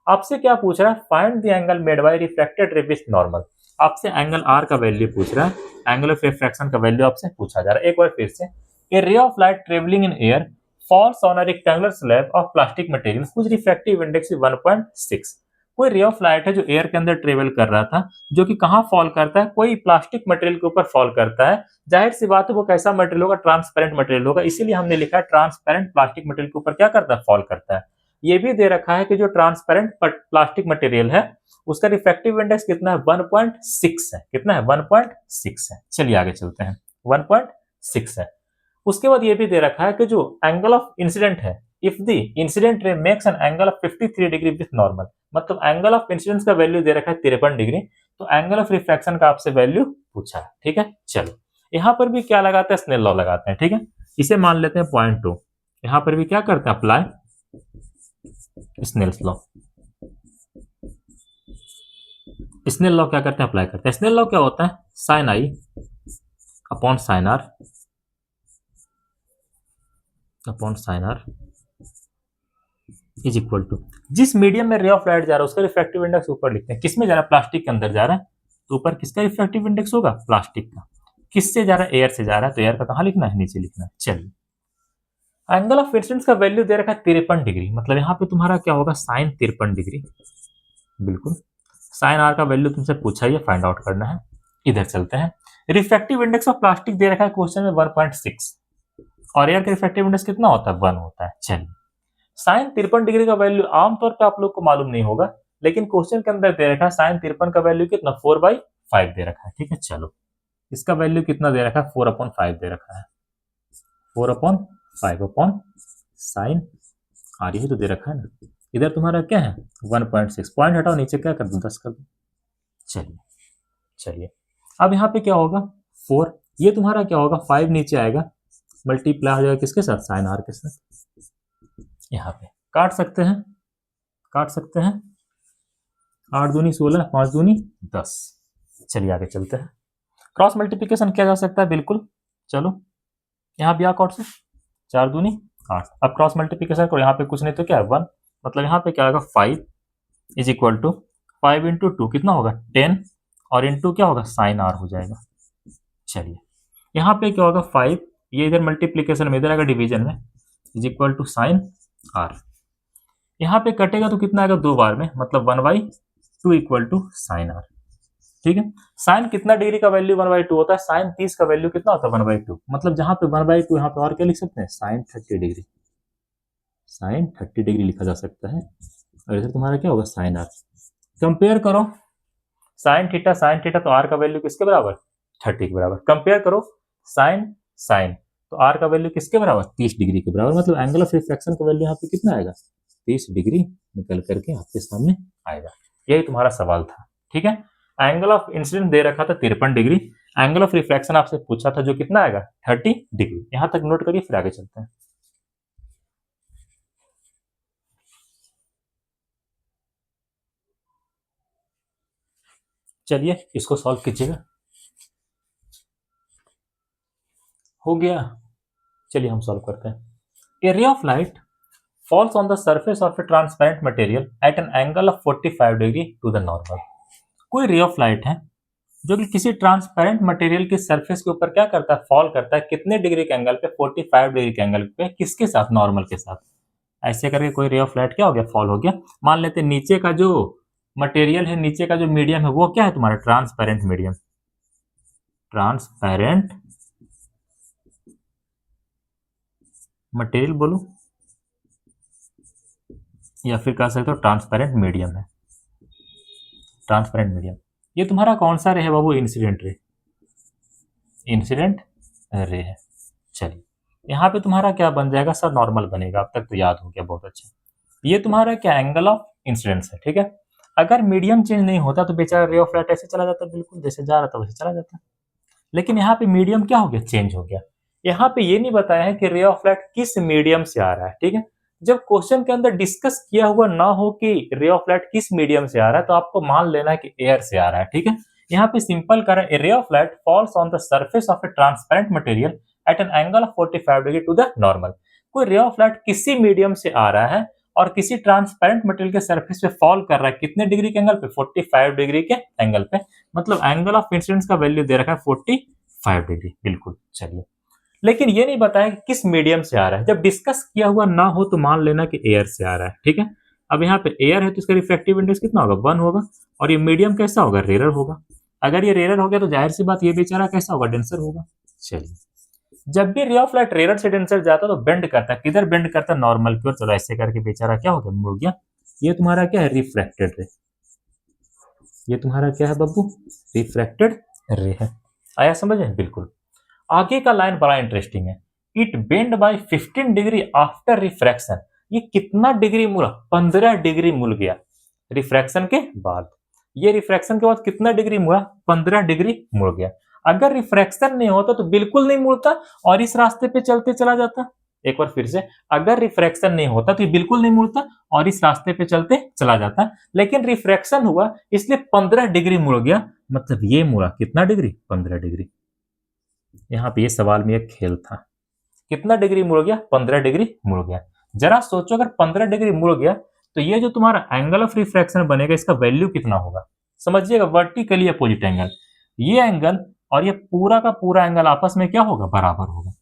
आपसे क्या पूछ रहा है, find the angle made by reflected ray with normal. आपसे एंगल आर का वैल्यू पूछ रहा है, एंगल ऑफ रिफ्रैक्शन का वैल्यू आपसे पूछा जा रहा है। एक बार फिर से, a ray of light travelling in air falls on a rectangular slab of plastic material whose refractive index is 1.6। कोई रे ऑफ लाइट है जो एयर के अंदर ट्रेवल कर रहा था, जो कि कहाँ फॉल करता है, कोई प्लास्टिक मटेरियल के ऊपर फॉल करता है। जाहिर सी बात है वो कैसा मटेरियल होगा, ट्रांसपेरेंट मटेरियल होगा, इसीलिए हमने लिखा है ट्रांसपेरेंट प्लास्टिक मटेरियल के ऊपर क्या करता है, फॉल करता है। ये भी दे रखा है कि जो ट्रांसपेरेंट प्लास्टिक मटेरियल है उसका रिफ्रैक्टिव इंडेक्स कितना है, 1.6 है। कितना है, 1.6 है। चलिए आगे चलते हैं, 1.6 है। उसके बाद ये भी दे रखा है कि जो एंगल ऑफ इंसिडेंट है, if the incident ray makes an angle of 53 degree with normal, मतलब एंगल ऑफ इंसिडेंस का वैल्यू दे रखा है 53 डिग्री, तो एंगल ऑफ रिफ्रैक्शन का आपसे वैल्यू पूछा है, ठीक है। चलो, यहाँ पर भी क्या लगाते हैं, स्नेल लॉ लगाते हैं, ठीक है। इसे मान लेते हैं 0.2। यहाँ पर भी क्या करते हैं, apply Snell's law. Snell law क्या करते हैं, अप्लाई करते हैं। स्नेल लॉ क्या होता है, sine i upon sine r upon sine r is equal to, जिस मीडियम में रे ऑफ लाइट जा रहा है उसका रिफ्रैक्टिव इंडेक्स ऊपर लिखते हैं। किसमें जा रहा है, प्लास्टिक के अंदर जा रहा है, तो ऊपर किसका रिफ्रैक्टिव इंडेक्स होगा, प्लास्टिक का। किससे जा रहा है, एयर से जा रहा है, तो एयर का कहाँ लिखना है, नीचे लिखना है। चलिए, एंगल ऑफ इंसिडेंस का वैल्यू दे रखा है 53 डिग्री, मतलब यहाँ पे तुम्हारा क्या होगा, साइन 53 डिग्री। बिल्कुल, साइन आर का वैल्यू तुमसे पूछा ही, फाइंड आउट करना है। इधर चलते हैं, रिफ्रैक्टिव इंडेक्स ऑफ प्लास्टिक दे रखा है क्वेश्चन में 1.6, और एयर का रिफ्रैक्टिव इंडेक्स कितना होता है, 1 होता है। चलिए, साइन 53 डिग्री का वैल्यू आमतौर पे आप लोग को मालूम नहीं होगा, लेकिन क्वेश्चन के अंदर दे रखा है साइन 53 का वैल्यू कितना, 4/5 दे रखा है, ठीक है। चलो, इसका वैल्यू कितना दे रखा है, 4/5 दे रखा है, 4/5 अपॉन साइन आर, यही तो दे रखा है ना। इधर तुम्हारा क्या है, 1.6, पॉइंट हटाओ, नीचे क्या कर दूं, 10 कर दूं। चलिए चलिए, अब यहाँ पे क्या होगा, 4, ये तुम्हारा क्या होगा, 5 नीचे आएगा, मल्टीप्लाई हो जाएगा किसके साथ, साइन आर के साथ। यहाँ पे काट सकते हैं, काट सकते हैं, 8 दूनी 16, 5 दूनी 10। चलिए आगे चलते हैं, क्रॉस मल्टीप्लिकेशन किया जा सकता है, बिल्कुल। चलो, यहाँ भी आउट से 4 दूनी 8, अब क्रॉस मल्टीप्लिकेशन करो, यहाँ पे कुछ नहीं तो क्या है, 1, मतलब यहाँ पे क्या होगा, 5 इज इक्वल टू 5 इंटू 2 कितना होगा, 10, और इंटू क्या होगा, साइन आर हो जाएगा। चलिए, यहाँ पे क्या होगा, 5, ये इधर मल्टीप्लीकेशन में, इधर आएगा डिवीजन में, is equal to sine r. यहाँ पे कटेगा तो कितना आएगा 2 बार में, मतलब 1/2 इक्वल टू साइन आर। ठीक है, साइन कितना डिग्री का वैल्यू 1/2 होता है, साइन 30 का वैल्यू कितना होता है 1/2, मतलब जहां पे 1/2 यहाँ पे और क्या लिख सकते हैं, साइन 30 डिग्री, साइन 30 डिग्री लिखा जा सकता है। और इधर तुम्हारा क्या होगा, साइन आर। कंपेयर करो साइन थीटा तो आर का वैल्यू किसके बराबर, 30 के बराबर। कंपेयर करो साइन साइन, तो आर का वैल्यू किसके बराबर, 30 डिग्री के बराबर, मतलब एंगल ऑफ रिफ्लेक्शन का वैल्यू यहाँ पे कितना आएगा, 30 डिग्री निकल करके आपके सामने आएगा। यही तुम्हारा सवाल था। ठीक है, एंगल ऑफ इंसिडेंट दे रखा था 53 डिग्री, एंगल ऑफ रिफ्लेक्शन आपसे पूछा था जो कितना आएगा 30 डिग्री। यहां तक नोट करिए, फिर आगे चलते हैं। चलिए इसको सॉल्व कीजिएगा। हो गया, चलिए हम सॉल्व करते हैं। A ray of light falls on the surface of a transparent material at an angle of 45 degree to the normal। कोई रे ऑफ लाइट है जो कि किसी ट्रांसपेरेंट मटेरियल के सरफेस के ऊपर क्या करता है, फॉल करता है, कितने डिग्री के एंगल पे, 45 डिग्री के एंगल पे, किसके साथ, नॉर्मल के साथ। ऐसे करके कोई रे ऑफ लाइट क्या हो गया, फॉल हो गया। मान लेते हैं नीचे का जो मटेरियल है, नीचे का जो मीडियम है वो क्या है तुम्हारा, ट्रांसपेरेंट मीडियम, ट्रांसपेरेंट मटेरियल बोलो या फिर कह सकते हो ट्रांसपेरेंट मीडियम है, ट्रांसपेरेंट मीडियम। ये तुम्हारा कौन सा रे है बाबू, इंसिडेंट रे, इंसिडेंट रे है। चलिए यहाँ पे तुम्हारा क्या बन जाएगा सर, नॉर्मल बनेगा, अब तक तो याद हो गया, बहुत अच्छा। ये तुम्हारा क्या, एंगल ऑफ इंसिडेंस है। ठीक है, अगर मीडियम चेंज नहीं होता तो बेचारा रे ऑफ लाइट ऐसे चला जाता, बिल्कुल जैसे जा रहा था वैसे चला जाता, लेकिन यहाँ पे मीडियम क्या हो गया, चेंज हो गया। यहाँ पे ये नहीं बताया है कि रे ऑफ लाइट किस मीडियम से आ रहा है। ठीक है, जब क्वेश्चन के अंदर डिस्कस किया हुआ ना हो कि रे ऑफ लाइट किस मीडियम से आ रहा है, तो आपको मान लेना है कि एयर से आ रहा है। ठीक है, यहाँ पे सिंपल कर रहा है, ray of light falls on the surface of a transparent material at an angle of 45 degree to the normal. कोई रे ऑफ लाइट किसी मीडियम से आ रहा है और किसी ट्रांसपेरेंट मटेरियल के सरफेस पे फॉल कर रहा है, कितने डिग्री के एंगल पे, 45 डिग्री के एंगल पे, मतलब एंगल ऑफ इंसिडेंस का वैल्यू दे रखा है 45 डिग्री। बिल्कुल, चलिए, लेकिन ये नहीं बताया कि किस मीडियम से आ रहा है। जब डिस्कस किया हुआ ना हो तो मान लेना कि एयर से आ रहा है। ठीक है, अब यहाँ पे एयर है तो इसका रिफ्रैक्टिव इंडेक्स कितना होगा, 1 होगा, और ये मीडियम कैसा होगा, रेयर होगा। अगर ये रेयर हो गया तो जाहिर सी बात ये बेचारा कैसा होगा, डेंसर होगा। चलिए, जब भी रे ऑफ लाइट रेयर से डेंसर जाता है तो बेंड करता है, किधर बेंड करता है, नॉर्मल की ओर। चलो ऐसे करके बेचारा क्या हो गया, मुड़ गया। ये तुम्हारा क्या है, रिफ्रैक्टेड रे। ये तुम्हारा क्या है बब्बू, रिफ्रैक्टेड रे है। आया समझ में, बिल्कुल। आगे का लाइन बड़ा इंटरेस्टिंग है, it bend by 15 degree after refraction. ये कितना डिग्री मुड़ा, 15 डिग्री मुड़ गया रिफ्रैक्शन के बाद। ये रिफ्रैक्शन के बाद कितना डिग्री मुड़ा, 15 डिग्री मुड़ गया। अगर रिफ्रैक्शन नहीं होता तो बिल्कुल नहीं मुड़ता और इस रास्ते पे चलते चला जाता। एक बार फिर से, अगर रिफ्रैक्शन नहीं होता तो ये बिल्कुल नहीं मुड़ता और इस रास्ते पे चलते चला जाता, लेकिन रिफ्रैक्शन हुआ इसलिए 15 डिग्री मुड़ गया, मतलब ये मुड़ा कितना डिग्री, 15 डिग्री। यहाँ पे ये सवाल में एक खेल था, कितना डिग्री मुड़ गया, 15 डिग्री मुड़ गया। जरा सोचो, अगर 15 डिग्री मुड़ गया तो ये जो तुम्हारा एंगल ऑफ रिफ्रैक्शन बनेगा इसका वैल्यू कितना होगा, समझिएगा, वर्टिकली अपोजिट एंगल। ये एंगल और ये पूरा का पूरा एंगल आपस में क्या होगा, बराबर होगा।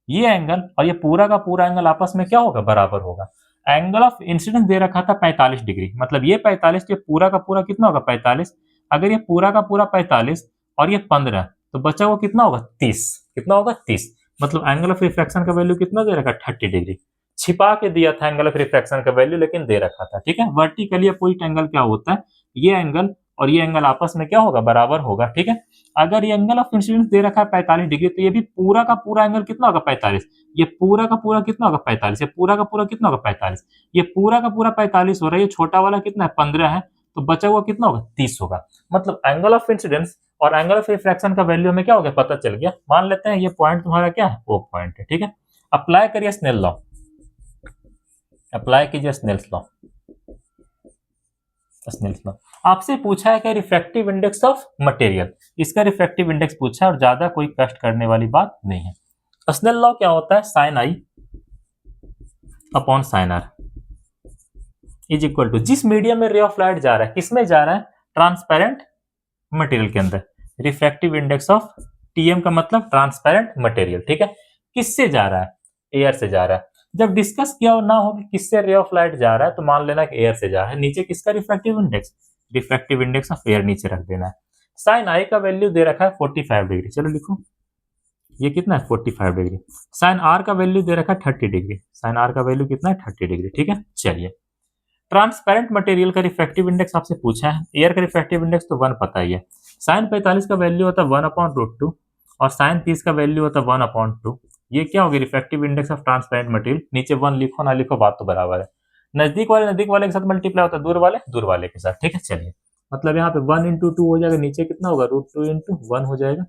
ये एंगल और ये पूरा का पूरा एंगल आपस में क्या होगा, बराबर होगा। एंगल ऑफ इंसिडेंस दे रखा था 45 डिग्री, मतलब ये 45, तो ये पूरा का पूरा कितना होगा, 45। अगर ये पूरा का पूरा 45 और ये 15, तो बचा हुआ कितना होगा, 30। कितना होगा, 30। मतलब एंगल ऑफ रिफ्रैक्शन का वैल्यू कितना दे रखा, 30 डिग्री। छिपा के दिया था एंगल ऑफ रिफ्रैक्शन का वैल्यू, लेकिन दे रखा था। ठीक है, वर्टिकली अपोजिट एंगल क्या होता है, ये एंगल और ये एंगल आपस में क्या होगा, बराबर होगा। ठीक है, अगर ये एंगल ऑफ इंसिडेंस दे रखा है 45 डिग्री, तो ये भी पूरा का पूरा एंगल कितना होगा, 45। ये पूरा का पूरा कितना होगा, 45। ये पूरा का पूरा कितना होगा, 45। ये पूरा का पूरा 45 हो रहा है, ये छोटा वाला कितना है, 15 है, तो बचा हुआ कितना होगा, 30 होगा। मतलब एंगल ऑफ इंसिडेंस और एंगल ऑफ रिफ्रैक्शन का वैल्यू हमें क्या हो गया, पता चल गया। मान लेते हैं ये पॉइंट तुम्हारा क्या है, वो पॉइंट है। ठीक है, अप्लाई करिए स्नेल लॉ, अप्लाई कीजिए स्नेल्स लॉ। स्नेल्स लॉ आपसे पूछा है कि रिफ्रैक्टिव इंडेक्स ऑफ मटेरियल, इसका रिफ्रैक्टिव इंडेक्स पूछा है और ज्यादा कोई कष्ट करने वाली बात नहीं है। स्नेल लॉ क्या होता है, sine i upon sine r is equal to, जिस मीडियम में रे ऑफ लाइट जा रहा है, किसमें जा रहा है, ट्रांसपेरेंट मटेरियल के अंदर, रिफ्रैक्टिव इंडेक्स ऑफ टीएम का मतलब ट्रांसपेरेंट मटेरियल। ठीक है, किससे जा रहा है, एयर से जा रहा है, जब डिस्कस किया हो ना हो कि किससे रे ऑफ लाइट जा रहा है, तो मान लेना कि एयर से जा रहा है। नीचे किसका रिफ्रैक्टिव इंडेक्स ऑफ एयर नीचे रख देना है। साइन आई का वैल्यू दे रखा है 45 डिग्री, चलो लिखो ये कितना है 45 डिग्री। साइन आर का वैल्यू दे रखा है 30 डिग्री, साइन आर का वैल्यू कितना है 30 डिग्री, ठीक है। चलिए, ट्रांसपेरेंट मटेरियल का रिफ्रैक्टिव इंडेक्स आपसे पूछा है, एयर का रिफ्रैक्टिव इंडेक्स तो 1 पता ही है। साइन 45 का वैल्यू होता है 1/√2 और साइन 30 का वैल्यू होता है 1/2। ये क्या होगी, refractive index of transparent material. नीचे 1 लिखो ना लिखो बात तो बराबर है। नजदीक वाले के साथ मल्टीप्लाई होता है, दूर वाले के साथ, ठीक है। चलिए, मतलब यहाँ पे 1 × 2 हो जाएगा, नीचे कितना होगा √2 × 1 हो जाएगा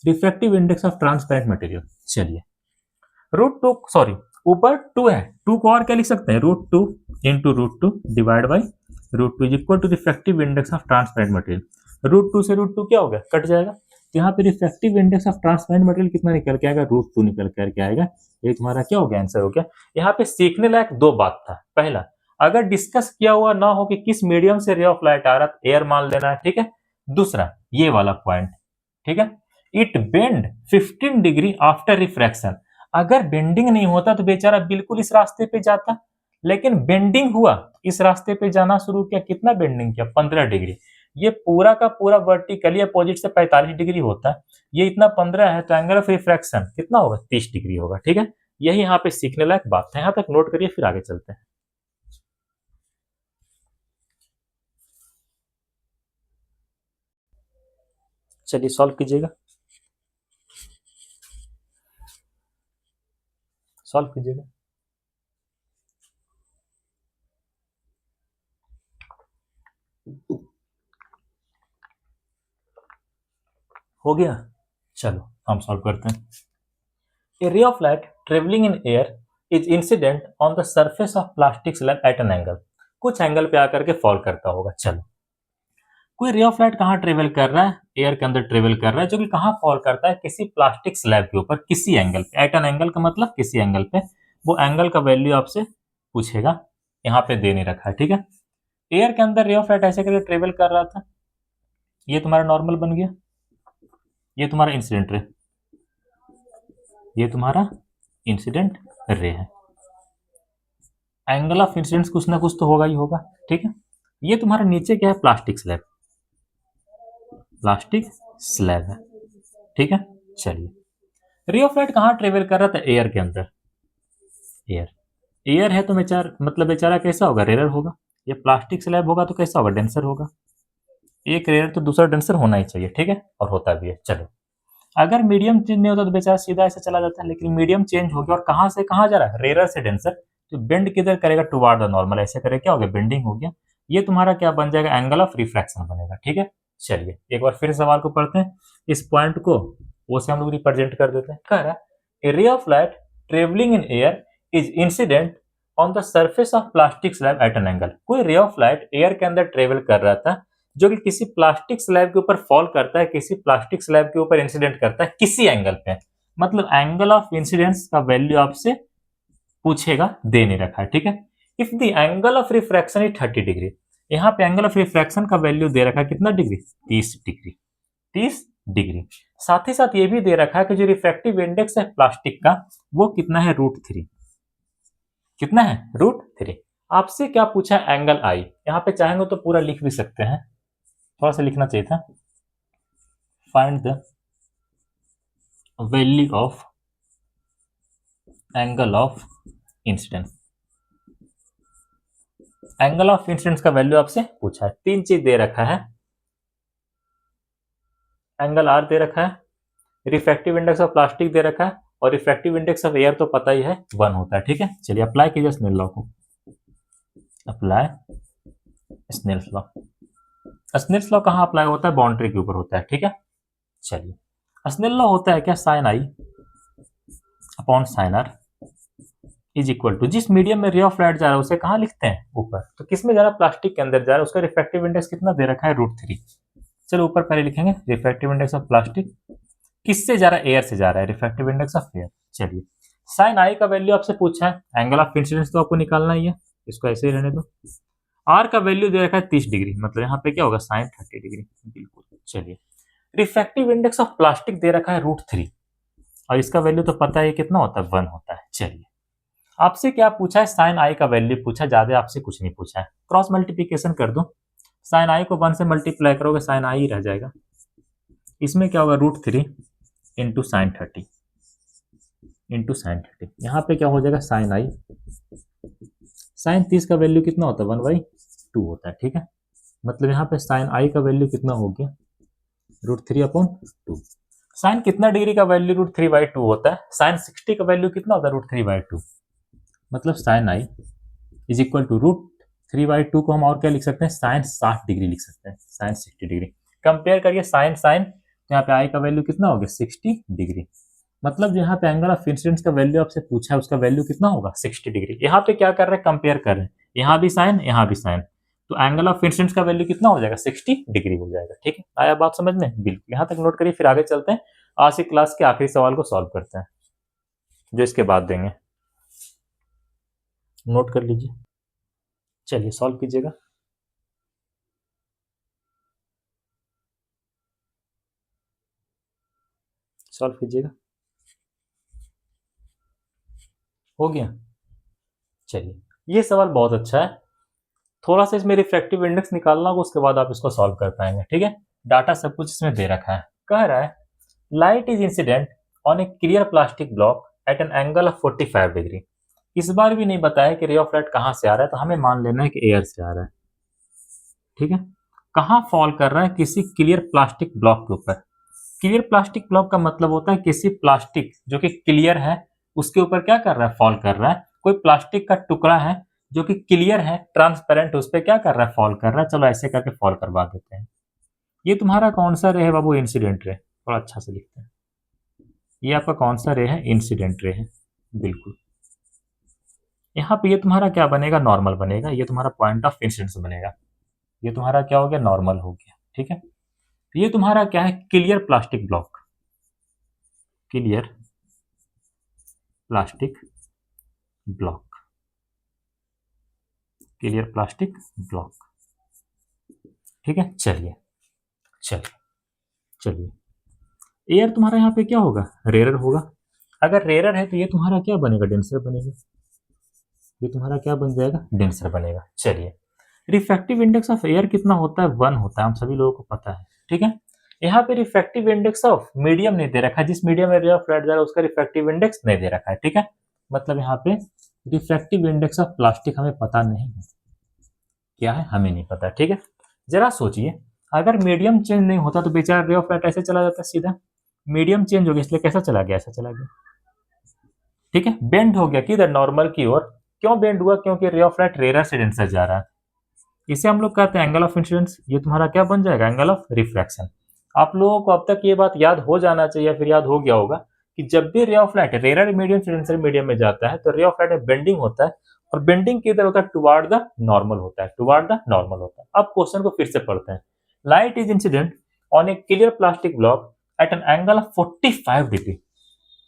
refractive index of transparent material. चलिए, √2 सॉरी ऊपर 2 है, 2 को और क्या लिख सकते हैं, √2 × √2 divide by √2 is equal to refractive index of transparent material. √2 से √2 क्या हो गया, कट जाएगा। तो यहाँ पे refractive index of transparent material कितना निकल के आएगा, √2 निकल करके आएगा। ये तुम्हारा क्या हो गया, आंसर हो गया। यहाँ पे सीखने लायक 2 बात था। पहला, अगर डिस्कस किया हुआ ना हो कि किस मीडियम से रे ऑफ लाइट आ रहा है, एयर मान लेना है, ठीक है। दूसरा, ये वाला पॉइंट, ठीक है, it bend 15 degree after refraction. अगर बेंडिंग नहीं होता तो बेचारा बिल्कुल इस रास्ते पे जाता, लेकिन बेंडिंग हुआ, इस रास्ते पे जाना शुरू किया। कितना बेंडिंग किया, 15 डिग्री। ये पूरा का पूरा वर्टिकली अपोजिट से 45 डिग्री होता है, ये इतना 15 है, तो एंगल ऑफ रिफ्रैक्शन कितना होगा, 30 डिग्री होगा, ठीक है। यही यहाँ पे सीखने लायक बात है, यहाँ तक नोट करिए, फिर आगे चलते हैं। चलिए सॉल्व कीजिएगा, सॉल्व कीजिएगा। हो गया, चलो हम सॉल्व करते हैं। A ray of light traveling in air is incident on the surface of plastic slab at an angle। कुछ एंगल पे आकर के फॉल करता होगा। चलो, कोई रे ऑफ लाइट कहाँ ट्रेवल कर रहा है, एयर के अंदर ट्रेवल कर रहा है, जो कि कहाँ फॉल करता है, किसी प्लास्टिक स्लैब के ऊपर, किसी एंगल पे। एट एन एंगल का मतलब किसी एंगल पे। वो एंगल का वैल्यू आपसे पूछेगा, यहाँ पे दे नहीं रखा है, ठीक है। एयर के अंदर रे ऑफ लाइट ऐसे करके ट्रेवल कर रहा था, ये तुम्हारा नॉर्मल बन गया, ये तुम्हारा इंसिडेंट रे, ये तुम्हारा इंसिडेंट रे है। एंगल ऑफ इंसिडेंस कुछ ना कुछ तो होगा ही होगा, ठीक है। ये तुम्हारा नीचे क्या है, प्लास्टिक स्लैब, प्लास्टिक स्लैब है, ठीक है। चलिए, रे ऑफ लाइट कहाँ ट्रेवल कर रहा था, एयर के अंदर। एयर, एयर है तो मतलब बेचारा कैसा होगा, रेयर होगा। ये प्लास्टिक स्लैब होगा तो कैसा होगा, डेंसर होगा। एक रेयर तो दूसरा डेंसर होना ही चाहिए, ठीक है, और होता भी है। चलो, अगर मीडियम चेंज नहीं होता तो बेचारा सीधा ऐसे चला जाता है, लेकिन मीडियम चेंज हो गया और कहाँ से कहाँ जा रहा है, रेयर से डेंसर, तो बेंड किधर करेगा, टुवार्ड द नॉर्मल, ऐसे करे क्या हो गया, बेंडिंग हो गया। ये तुम्हारा क्या बन जाएगा, एंगल ऑफ रिफ्रैक्शन बनेगा, ठीक है। चलिए, एक बार फिर सवाल को पढ़ते हैं। इस पॉइंट को वो से हम लोग रिप्रेजेंट कर देते हैं। कह रहा है, a ray of light travelling in air is incident on the surface of plastic slab at an angle. कोई रे ऑफ लाइट एयर के अंदर ट्रेवल कर रहा था, जो कि किसी प्लास्टिक स्लैब के ऊपर फॉल करता है, किसी प्लास्टिक स्लैब के ऊपर इंसिडेंट करता है, किसी एंगल पे। मतलब एंगल ऑफ इंसिडेंस का वैल्यू आपसे पूछेगा, दे नहीं रखा है, ठीक है। If the angle of refraction is 30 degree, यहाँ पे एंगल ऑफ रिफ्रैक्शन का वैल्यू दे रखा है कितना डिग्री, 30 डिग्री, 30 डिग्री। साथ ही साथ ये भी दे रखा है कि जो रिफ्रैक्टिव इंडेक्स है प्लास्टिक का, वो कितना है, √3। कितना है, √3। आपसे क्या पूछा, एंगल आई। यहाँ पे चाहेंगे तो पूरा लिख भी सकते हैं, थोड़ा सा लिखना चाहिए था। Find the value of angle of incidence. Angle of incidence का वैल्यू आपसे पूछा है, 3 चीज दे रखा है, एंगल आर दे रखा है, रिफ्रैक्टिव इंडेक्स ऑफ प्लास्टिक दे रखा है, और रिफ्रैक्टिव इंडेक्स ऑफ एयर तो पता ही है 1 होता है, ठीक है। चलिए, अप्लाई कीजिए स्नेल लॉ को। Apply Snell's law. Snell's law कहाँ अप्लाई होता है, बाउंड्री के ऊपर होता है, ठीक है। चलिए, स्नेल लॉ होता है क्या, sine i upon sine r is equal to, जिस मीडियम में रे ऑफ लाइट जा रहा है उसे कहाँ लिखते हैं, ऊपर। तो किस में जा रहा है, प्लास्टिक के अंदर जा रहा है, उसका रिफ्रैक्टिव इंडेक्स कितना दे रखा है, √3। चलो ऊपर पहले लिखेंगे, रिफ्रैक्टिव इंडेक्स ऑफ प्लास्टिक किससे जा रहा है, एयर से जा रहा है, रिफ्रैक्टिव इंडेक्स ऑफ एयर। चलिए, साइन आई का वैल्यू आपसे पूछा है, एंगल ऑफ इंसिडेंस तो आपको निकालना ही है, इसको ऐसे ही रहने दो। आर का वैल्यू दे रखा है 30 डिग्री, मतलब यहाँ पे क्या होगा, साइन 30 डिग्री, बिल्कुल। चलिए, रिफ्रैक्टिव इंडेक्स ऑफ प्लास्टिक दे रखा है √3, और इसका वैल्यू तो पता है कितना होता है, 1 होता है। चलिए, आपसे क्या पूछा है, साइन आई का वैल्यू पूछा, ज्यादा आपसे कुछ नहीं पूछा है। क्रॉस मल्टीप्लीकेशन कर दो, साइन आई को 1 से मल्टीप्लाई करोगे साइन आई ही रह जाएगा। इसमें क्या होगा, √3 इंटू साइन 30 इंटू साइन 30। यहाँ पे क्या हो जाएगा, साइन आई, साइन 30 का वैल्यू कितना होता है, 1/2 होता है। ठीक है, मतलब यहाँ पे साइन आई का वैल्यू कितना हो गया, √3/2। साइन कितना डिग्री का वैल्यू √3/2 होता है, साइन 60 का वैल्यू कितना होता है, √3/2। मतलब sine i is equal to √3/2 को हम और क्या लिख सकते हैं, साइन 60 डिग्री लिख सकते हैं, साइन 60 डिग्री। कंपेयर करिए साइन साइन, तो यहाँ पे आई का वैल्यू कितना हो गया, 60 डिग्री। मतलब यहाँ पे एंगल ऑफ इंसिडेंस का वैल्यू आपसे पूछा है, उसका वैल्यू कितना होगा, 60 डिग्री। यहाँ पे क्या कर रहे हैं, कंपेयर कर रहे हैं, यहाँ भी साइन यहाँ भी साइन, तो एंगल ऑफ इंसिडेंस का वैल्यू कितना हो जाएगा, 60 डिग्री हो जाएगा। ठीक है, आया बात समझ में, बिल्कुल। यहाँ तक नोट करिए, फिर आगे चलते हैं, आज की क्लास के आखिरी सवाल को सॉल्व करते हैं, जो इसके बाद देंगे। नोट कर लीजिए, चलिए सॉल्व कीजिएगा। सॉल्व कीजिएगा, हो गया। चलिए, ये सवाल बहुत अच्छा है, थोड़ा सा इसमें रिफ्रैक्टिव इंडेक्स निकालना होगा, उसके बाद आप इसको सॉल्व कर पाएंगे। ठीक है, डाटा सब कुछ इसमें दे रखा है। कह रहा है light is incident on a clear plastic block at an angle of 45 degree. इस बार भी नहीं बताया कि रे ऑफ लाइट कहाँ से आ रहा है, तो हमें मान लेना है कि एयर से आ रहा है। ठीक है, कहाँ फॉल कर रहा है, किसी क्लियर प्लास्टिक ब्लॉक के ऊपर। क्लियर प्लास्टिक ब्लॉक का मतलब होता है किसी प्लास्टिक जो कि क्लियर है उसके ऊपर क्या कर रहा है, फॉल कर रहा है। कोई प्लास्टिक का टुकड़ा है जो कि क्लियर है, ट्रांसपेरेंट, उस पर क्या कर रहा है, फॉल कर रहा है। चलो ऐसे करके फॉल करवा देते हैं। ये तुम्हारा कौन सा रे है बाबू, इंसिडेंट रे, थोड़ा अच्छा से लिखते हैं। ये आपका कौन सा रे है, इंसिडेंट रे है, बिल्कुल। यहाँ पे ये तुम्हारा क्या बनेगा, नॉर्मल बनेगा, ये तुम्हारा पॉइंट ऑफ इंसिडेंस बनेगा। ये तुम्हारा क्या हो गया, नॉर्मल हो गया। ठीक है, ये तुम्हारा क्या है, clear plastic block, clear plastic block, clear plastic block. ठीक है, चलिए चलिए चलिए, एयर तुम्हारा यहाँ पे क्या होगा, रेयर होगा। अगर रेयर है तो ये तुम्हारा क्या बनेगा, डेंसर बनेगा। ये तुम्हारा क्या बन जाएगा, डेंसर बनेगा। चलिए, रिफ्रैक्टिव इंडेक्स ऑफ एयर कितना होता है, 1 होता है, हम सभी लोगों को पता है। ठीक है, यहाँ पे रिफ्रैक्टिव इंडेक्स ऑफ मीडियम नहीं दे रखा है, जिस मीडियम में रे ऑफ लाइट जा रहा है उसका रिफ्रैक्टिव इंडेक्स नहीं दे रखा है। ठीक है, मतलब यहाँ पे रिफ्रैक्टिव इंडेक्स ऑफ प्लास्टिक हमें पता नहीं है, क्या है हमें नहीं पता। ठीक है, जरा सोचिए, अगर मीडियम चेंज नहीं होता तो बेचारा रे ऑफ लाइट ऐसे चला जाता सीधा। मीडियम चेंज हो गया इसलिए कैसा चला गया, ऐसा चला गया। ठीक है, बेंड हो गया किधर, नॉर्मल की ओर। क्यों बेंड हुआ, क्योंकि रे ऑफ लाइट रेयर से डेंसर जा रहा है। इसे हम लोग कहते हैं एंगल ऑफ इंसिडेंस। ये तुम्हारा क्या बन जाएगा, एंगल ऑफ रिफ्रैक्शन। आप लोगों को अब तक ये बात याद हो जाना चाहिए, फिर याद हो गया होगा कि जब भी ray of light rare medium से डेंसर मीडियम में जाता है तो रे ऑफ लाइट में बेंडिंग होता है, और बेंडिंग किधर होता है, टुवार्ड द नॉर्मल होता है, टुवार्ड द नॉर्मल होता है। अब क्वेश्चन को फिर से पढ़ते हैं। Light is incident on a clear plastic block at an angle of 45 degree.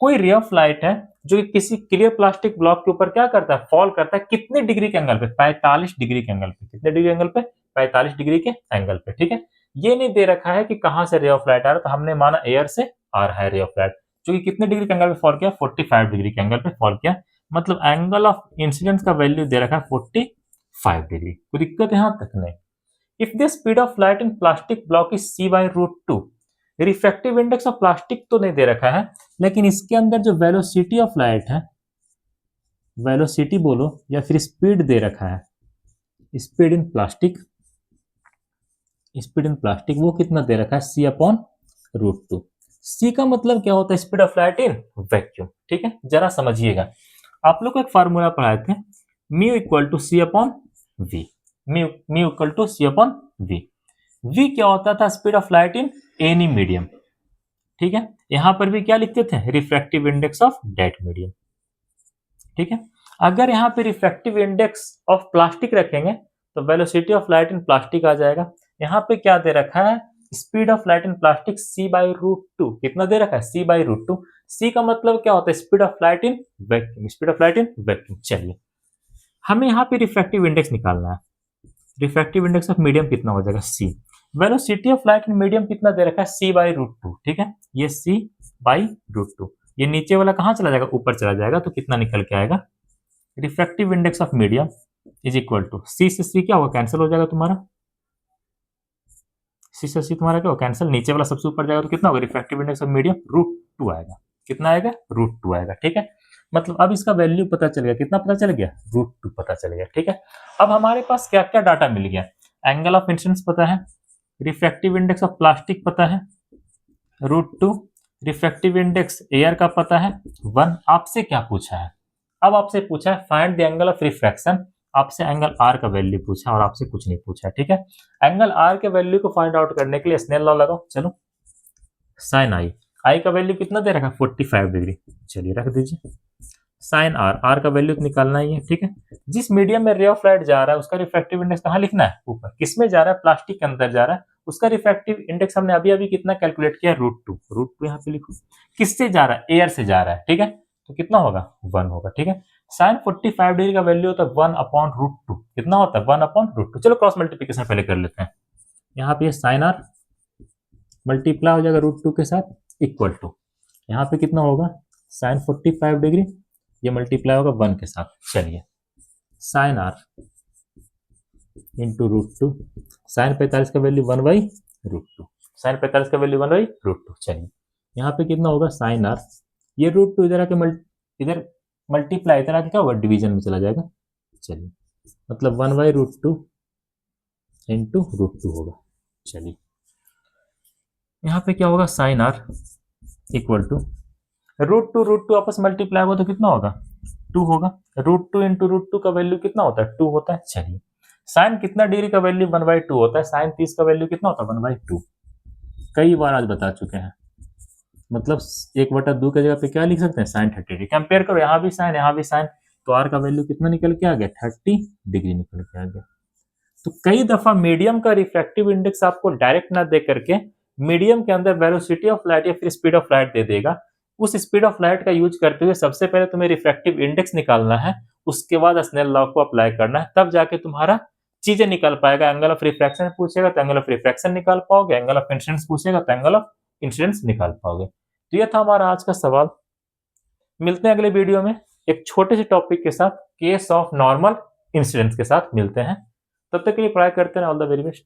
कोई रे ऑफ लाइट है जो कि किसी क्लियर प्लास्टिक ब्लॉक के ऊपर क्या करता है, फॉल करता है, कितने डिग्री के एंगल पे, 45 डिग्री के एंगल पे। कितने डिग्री एंगल पे, 45 डिग्री के एंगल पे। ठीक है, ये नहीं दे रखा है कि कहां से रे ऑफ लाइट आ रहा है, तो हमने माना एयर से आ रहा है रे ऑफ लाइट, जो कि कितने डिग्री के एंगल पे फॉल किया, 45 डिग्री के एंगल पे फॉल किया। मतलब एंगल ऑफ इंसिडेंस का वैल्यू दे रखा है 45 डिग्री। कोई दिक्कत यहां तक नहीं। If the speed of light in plastic block is c/√2, refractive index of plastic तो नहीं दे रखा है, लेकिन इसके अंदर जो वेलोसिटी ऑफ लाइट है, वेलोसिटी बोलो या फिर स्पीड दे रखा है, speed in plastic, speed in plastic वो कितना दे रखा है, c/√2। c का मतलब क्या होता है, speed of light in vacuum. ठीक है, जरा समझिएगा, आप लोग को एक फार्मूला पढ़ाए थे, mu equal to c/v, mu equal to c/v। v क्या होता था, speed of light in any medium. ठीक है, यहां पर भी क्या लिखते थे, refractive index of that medium. ठीक है, अगर यहाँ पे रिफ्रैक्टिव इंडेक्स ऑफ प्लास्टिक रखेंगे तो velocity of light in plastic आ जाएगा। यहाँ पे क्या दे रखा है, speed of light in plastic c/√2। कितना दे रखा है, c/√2। c का मतलब क्या होता है, speed of light in vacuum, speed of light in vacuum. चलिए, हमें यहाँ पे रिफ्रैक्टिव इंडेक्स निकालना है। रिफ्रैक्टिव इंडेक्स ऑफ मीडियम कितना हो जाएगा, c। Velocity of light in medium कितना दे रखा है, c/√2। ठीक है, ये c/√2, ये नीचे वाला कहाँ चला जाएगा, ऊपर चला जाएगा, तो कितना निकल के आएगा, refractive index of medium is equal to सी से सी क्या होगा, कैंसिल हो जाएगा तुम्हारा, सी से सी तुम्हारा क्या होगा, कैंसिल, नीचे वाला सबसे ऊपर जाएगा तो कितना होगा, रिफ्रैक्टिव इंडेक्स ऑफ मीडियम √2 आएगा, कितना आएगा, √2 आएगा, ठीक है। मतलब अब इसका वैल्यू पता चल गया, कितना पता चल गया, √2 पता चल गया, ठीक है। अब हमारे पास क्या क्या डाटा मिल गया, एंगल ऑफ इंसिडेंस पता है, रिफ्रैक्टिव इंडेक्स ऑफ प्लास्टिक पता है √2, रिफ्रैक्टिव इंडेक्स एयर का पता है 1। आपसे क्या पूछा है, अब आपसे पूछा है find the angle of refraction, आपसे एंगल आर का वैल्यू पूछा और आपसे कुछ नहीं पूछा, ठीक है। एंगल आर के वैल्यू को फाइंड आउट करने के लिए स्नेल लॉ लगाओ, चलो साइन आई, आई का वैल्यू कितना दे रखा, 45 डिग्री, चलिए रख दीजिए, साइन आर, आर का वैल्यू निकालना ही है, ठीक है। जिस मीडियम में रे ऑफ लाइट जा रहा है उसका रिफ्रैक्टिव इंडेक्स कहाँ लिखना है, ऊपर, किसमें जा रहा है, प्लास्टिक के अंदर जा रहा है, उसका रिफ्रैक्टिव इंडेक्स हमने अभी अभी कितना कैलकुलेट किया, √2, √2 यहाँ पे लिखो, किससे जा रहा है, एयर से जा रहा है, ठीक है, तो कितना होगा 1 होगा, ठीक है। साइन 45 डिग्री का वैल्यू होता है 1/√2, कितना होता है 1/√2। चलो क्रॉस मल्टीप्लीकेशन पहले कर लेते हैं, यहाँ पे साइन आर मल्टीप्लाई हो जाएगा √2 के साथ, इक्वल टू यहाँ पे कितना होगा, साइन 45 डिग्री, ये मल्टीप्लाई होगा 1 के साथ, चलिए साइन आर इंटू √2, साइन 45 का वैल्यू 1/√2, साइन 45 का वैल्यू 1/√2, चलिए यहाँ पे कितना होगा साइन आर, ये √2 इधर आके इधर मल्टीप्लाई, इधर आके क्या होगा, डिवीजन में चला जाएगा, चलिए मतलब 1/√2 इंटू √2 होगा, चलिए यहाँ पे क्या होगा, साइन आर इक्वल टू √2 आपस मल्टीप्लाई होगा तो कितना होगा, 2 होगा, √2 इंटू √2 का वैल्यू कितना होता है, 2 होता है, चलिए साइन कितना डिग्री का वैल्यू 1/2 होता है, साइन 30 का वैल्यू कितना होता है 1/2, कई बार आज बता चुके हैं, मतलब 1/2 की जगह पे क्या लिख सकते हैं, साइन 30 डिग्री, कंपेयर करो, यहाँ भी साइन यहाँ भी साइन, तो आर का वैल्यू कितना निकल के आ गया, 30 डिग्री निकल के आ गया। तो कई दफा मीडियम का रिफ्रैक्टिव इंडेक्स आपको डायरेक्ट ना दे करके मीडियम के अंदर वेलोसिटी ऑफ लाइट या फिर स्पीड ऑफ लाइट दे देगा, उस स्पीड ऑफ लाइट का यूज करते हुए सबसे पहले तुम्हें रिफ्रैक्टिव इंडेक्स निकालना है, उसके बाद स्नेल लॉ को अप्लाई करना है, तब जाके तुम्हारा चीजें निकल पाएगा। एंगल ऑफ रिफ्रैक्शन पूछेगा तो एंगल ऑफ रिफ्रैक्शन निकाल पाओगे, एंगल ऑफ इंसिडेंस पूछेगा तो एंगल ऑफ इंसिडेंस निकाल पाओगे। तो ये था हमारा आज का सवाल। मिलते हैं अगले वीडियो में एक छोटे से टॉपिक के साथ, केस ऑफ नॉर्मल इंसिडेंस के साथ मिलते हैं। तब तक के लिए पढ़ाई करते हैं, ऑल द वेरी बेस्ट।